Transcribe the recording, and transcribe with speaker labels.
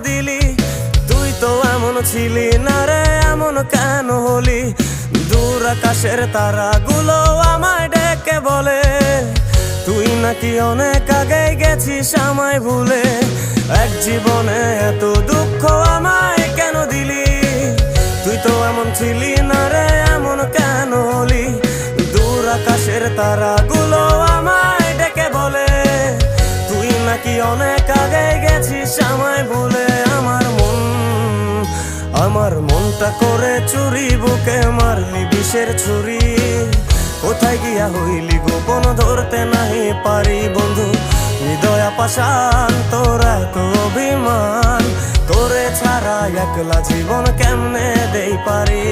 Speaker 1: দিলি? তুই তো এমন ছিলি না রে, এমন কেন হলি? দূর আকাশের তারাগুলো আমায় ডেকে বলে তুই নাকি অনেক আগে গেছিস আমায় ভুলে। এক জীবনে এত দুঃখ আমায় কেন দিলি? তুই তো এমন ছিলি না রে, এমন কেন হলি? দূর আকাশের তারাগুলো আমায় ডেকে বলে তুই নাকি অনেক আগে গেছিস আমায় ভুলে। আমার মনটা করে চুরি, বুকে মারলি বিষের ছুরি। কোথায় গিয়া হইলি গোপন ধরতে নাহি পারি বন্ধু। হৃদয় পাষাণ তোর এত অভিমান, তোরে ছাড়া একলা জীবন কেমনে দেই পারি।